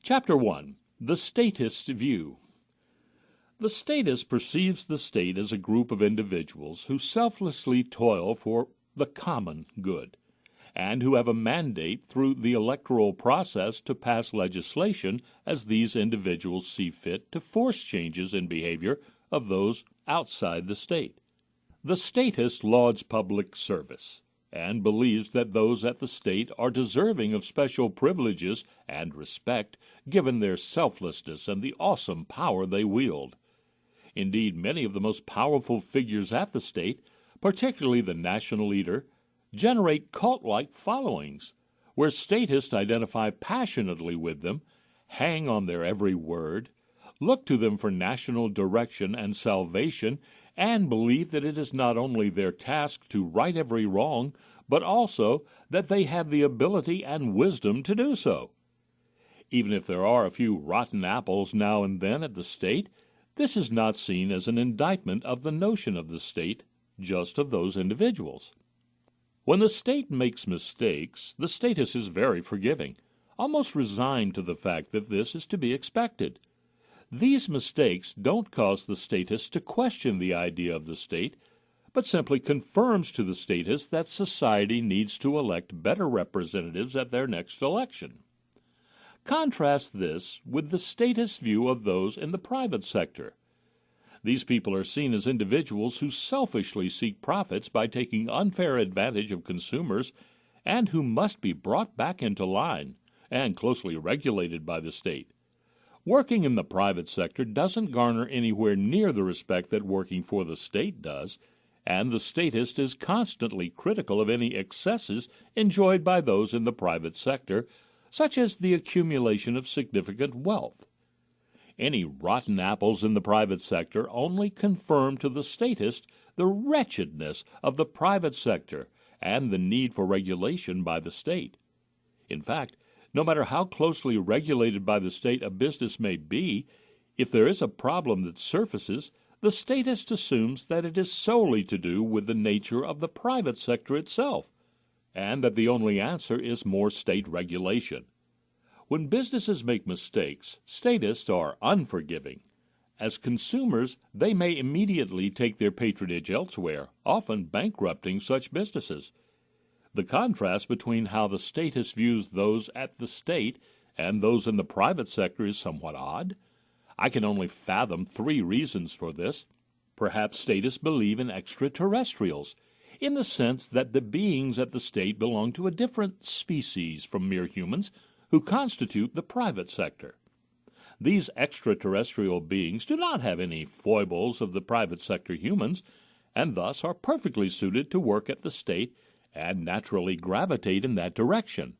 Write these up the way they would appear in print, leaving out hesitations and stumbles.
Chapter 1. The Statist View. The statist perceives the state as a group of individuals who selflessly toil for the common good, and who have a mandate through the electoral process to pass legislation as these individuals see fit to force changes in behavior of those outside the state. The statist lauds public service, and believes that those at the state are deserving of special privileges and respect given their selflessness and the awesome power they wield. Indeed, many of the most powerful figures at the state, particularly the national leader, generate cult-like followings, where statists identify passionately with them, hang on their every word, look to them for national direction and salvation, and believe that it is not only their task to right every wrong, but also that they have the ability and wisdom to do so. Even if there are a few rotten apples now and then at the state, this is not seen as an indictment of the notion of the state, just of those individuals. When the state makes mistakes, the statist is very forgiving, almost resigned to the fact that this is to be expected. These mistakes don't cause the statist to question the idea of the state, but simply confirms to the statist that society needs to elect better representatives at their next election. Contrast this with the statist view of those in the private sector. These people are seen as individuals who selfishly seek profits by taking unfair advantage of consumers and who must be brought back into line and closely regulated by the state. Working in the private sector doesn't garner anywhere near the respect that working for the state does, and the statist is constantly critical of any excesses enjoyed by those in the private sector, such as the accumulation of significant wealth. Any rotten apples in the private sector only confirm to the statist the wretchedness of the private sector and the need for regulation by the state. In fact, no matter how closely regulated by the state a business may be, if there is a problem that surfaces, the statist assumes that it is solely to do with the nature of the private sector itself, and that the only answer is more state regulation. When businesses make mistakes, statists are unforgiving. As consumers, they may immediately take their patronage elsewhere, often bankrupting such businesses. The contrast between how the statist views those at the state and those in the private sector is somewhat odd. I can only fathom three reasons for this. Perhaps statists believe in extraterrestrials, in the sense that the beings at the state belong to a different species from mere humans who constitute the private sector. These extraterrestrial beings do not have any foibles of the private sector humans, and thus are perfectly suited to work at the state and naturally gravitate in that direction.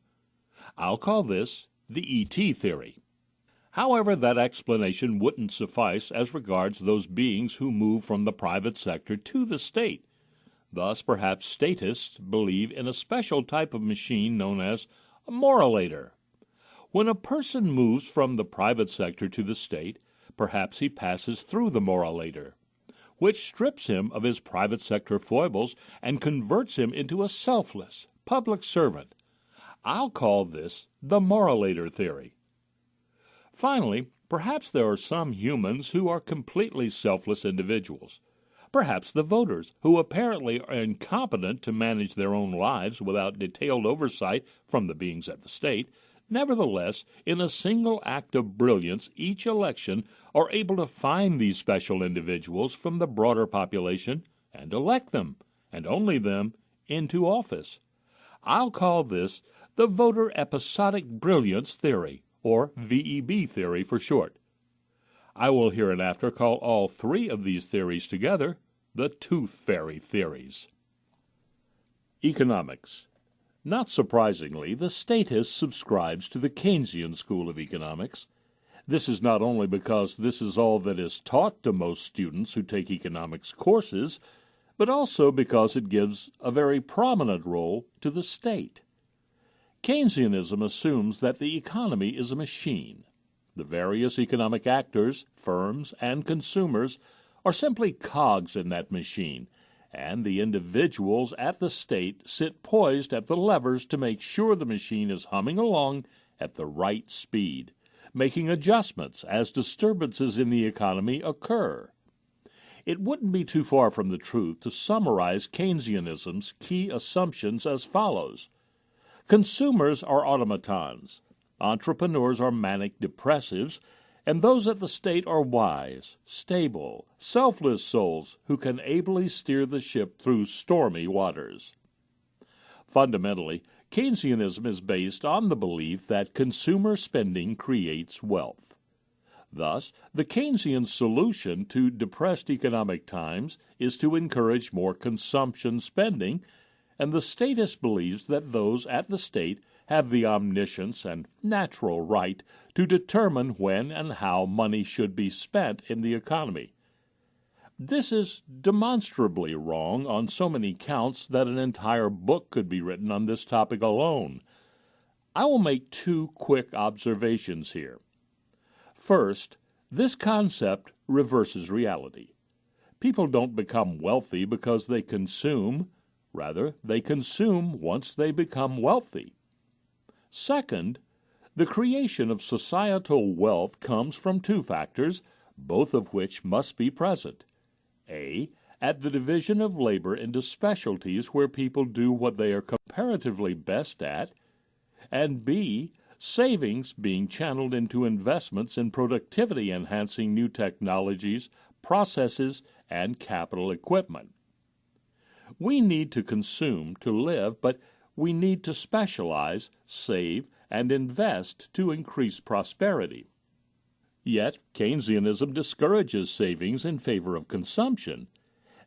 I'll call this the E.T. theory. However, that explanation wouldn't suffice as regards those beings who move from the private sector to the state. Thus, perhaps statists believe in a special type of machine known as a moralator. When a person moves from the private sector to the state, perhaps he passes through the moralator, which strips him of his private sector foibles and converts him into a selfless public servant. I'll call this the moralator theory. Finally, perhaps there are some humans who are completely selfless individuals. Perhaps the voters, who apparently are incompetent to manage their own lives without detailed oversight from the beings at the state, nevertheless, in a single act of brilliance each election are able to find these special individuals from the broader population and elect them, and only them, into office. I'll call this the voter episodic brilliance theory, or VEB theory for short. I will hereinafter call all three of these theories together the Tooth Fairy theories. Economics. Not surprisingly, the statist subscribes to the Keynesian school of economics. This is not only because this is all that is taught to most students who take economics courses, but also because it gives a very prominent role to the state. Keynesianism assumes that the economy is a machine. The various economic actors, firms, and consumers are simply cogs in that machine, and the individuals at the state sit poised at the levers to make sure the machine is humming along at the right speed, making adjustments as disturbances in the economy occur. It wouldn't be too far from the truth to summarize Keynesianism's key assumptions as follows. Consumers are automatons, entrepreneurs are manic depressives, and those at the state are wise, stable, selfless souls who can ably steer the ship through stormy waters. Fundamentally, Keynesianism is based on the belief that consumer spending creates wealth. Thus, the Keynesian solution to depressed economic times is to encourage more consumption spending, and the statist believes that those at the state have the omniscience and natural right to determine when and how money should be spent in the economy. This is demonstrably wrong on so many counts that an entire book could be written on this topic alone. I will make two quick observations here. First, this concept reverses reality. People don't become wealthy because they consume. Rather, they consume once they become wealthy. Second, the creation of societal wealth comes from two factors, both of which must be present. A, at the division of labor into specialties where people do what they are comparatively best at, and B, savings being channeled into investments in productivity-enhancing new technologies, processes, and capital equipment. We need to consume to live, but we need to specialize, save, and invest to increase prosperity. Yet, Keynesianism discourages savings in favor of consumption.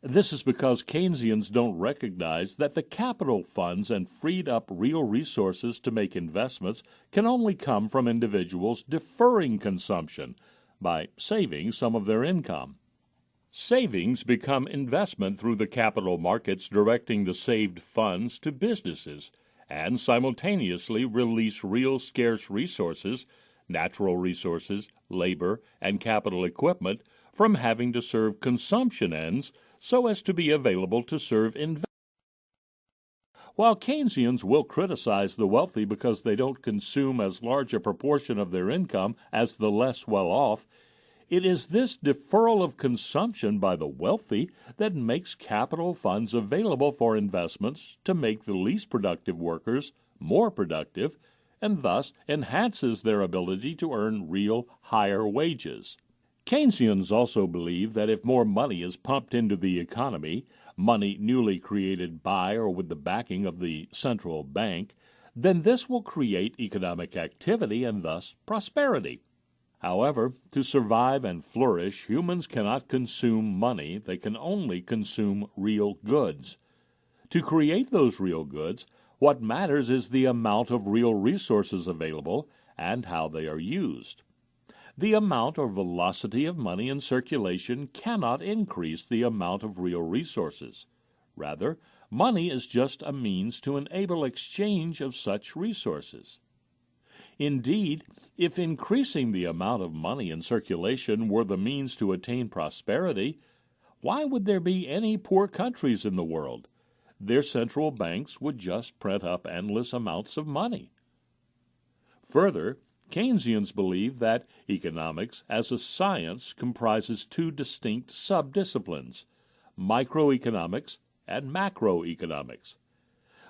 This is because Keynesians don't recognize that the capital funds and freed-up real resources to make investments can only come from individuals deferring consumption by saving some of their income. Savings become investment through the capital markets, directing the saved funds to businesses, and simultaneously release real scarce resources, natural resources, labor, and capital equipment from having to serve consumption ends so as to be available to serve investment. While Keynesians will criticize the wealthy because they don't consume as large a proportion of their income as the less well-off, it is this deferral of consumption by the wealthy that makes capital funds available for investments to make the least productive workers more productive, and thus enhances their ability to earn real higher wages. Keynesians also believe that if more money is pumped into the economy, money newly created by or with the backing of the central bank, then this will create economic activity and thus prosperity. However, to survive and flourish, humans cannot consume money, they can only consume real goods. To create those real goods, what matters is the amount of real resources available and how they are used. The amount or velocity of money in circulation cannot increase the amount of real resources. Rather, money is just a means to enable exchange of such resources. Indeed, if increasing the amount of money in circulation were the means to attain prosperity, why would there be any poor countries in the world? Their central banks would just print up endless amounts of money. Further, Keynesians believe that economics as a science comprises two distinct subdisciplines, microeconomics and macroeconomics.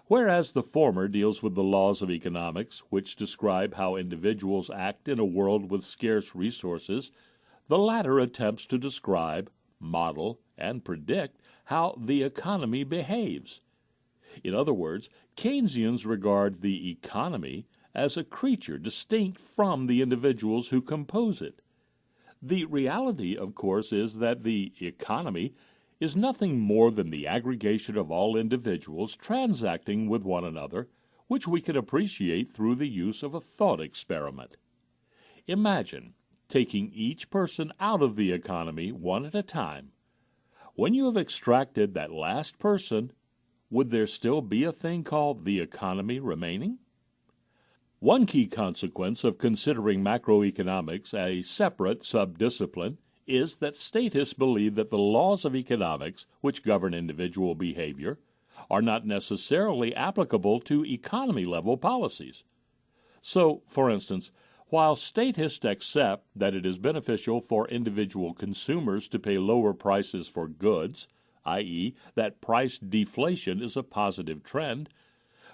Whereas the former deals with the laws of economics, which describe how individuals act in a world with scarce resources, the latter attempts to describe, model, and predict how the economy behaves. In other words, Keynesians regard the economy as a creature distinct from the individuals who compose it. The reality, of course, is that the economy is nothing more than the aggregation of all individuals transacting with one another, which we can appreciate through the use of a thought experiment. Imagine taking each person out of the economy one at a time. When you have extracted that last person, would there still be a thing called the economy remaining? One key consequence of considering macroeconomics a separate subdiscipline is that statists believe that the laws of economics, which govern individual behavior, are not necessarily applicable to economy-level policies. So, for instance, While statists accept that it is beneficial for individual consumers to pay lower prices for goods, i.e., that price deflation is a positive trend,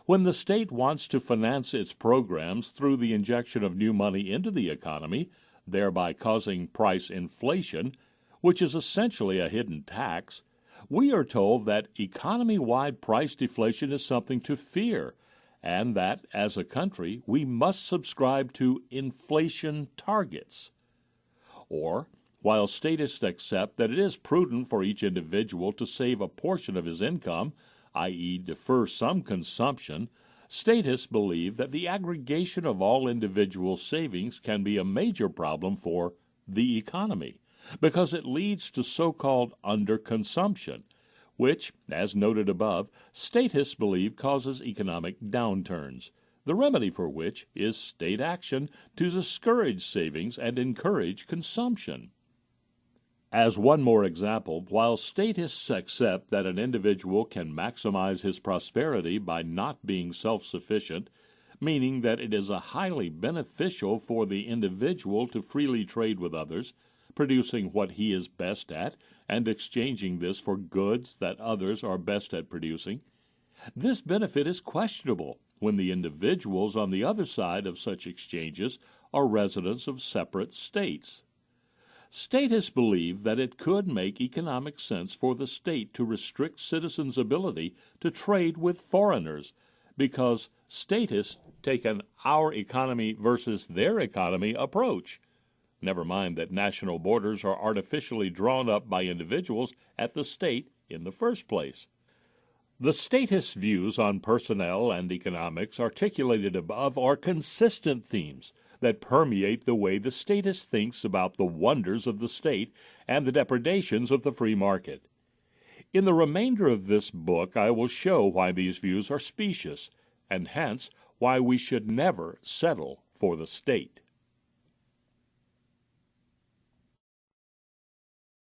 when the state wants to finance its programs through the injection of new money into the economy, thereby causing price inflation, which is essentially a hidden tax, we are told that economy-wide price deflation is something to fear, and that, as a country, we must subscribe to inflation targets. Or, while statists accept that it is prudent for each individual to save a portion of his income, i.e., defer some consumption, statists believe that the aggregation of all individual savings can be a major problem for the economy, because it leads to so-called underconsumption, which, as noted above, statists believe causes economic downturns, the remedy for which is state action to discourage savings and encourage consumption. As one more example, while statists accept that an individual can maximize his prosperity by not being self-sufficient, meaning that it is highly beneficial for the individual to freely trade with others, producing what he is best at and exchanging this for goods that others are best at producing, this benefit is questionable when the individuals on the other side of such exchanges are residents of separate states. Statists believe that it could make economic sense for the state to restrict citizens' ability to trade with foreigners, because statists take an our economy versus their economy approach. Never mind that national borders are artificially drawn up by individuals at the state in the first place. The statists' views on personnel and economics articulated above are consistent themes that permeate the way the statist thinks about the wonders of the state and the depredations of the free market. In the remainder of this book, I will show why these views are specious, and hence why we should never settle for the state.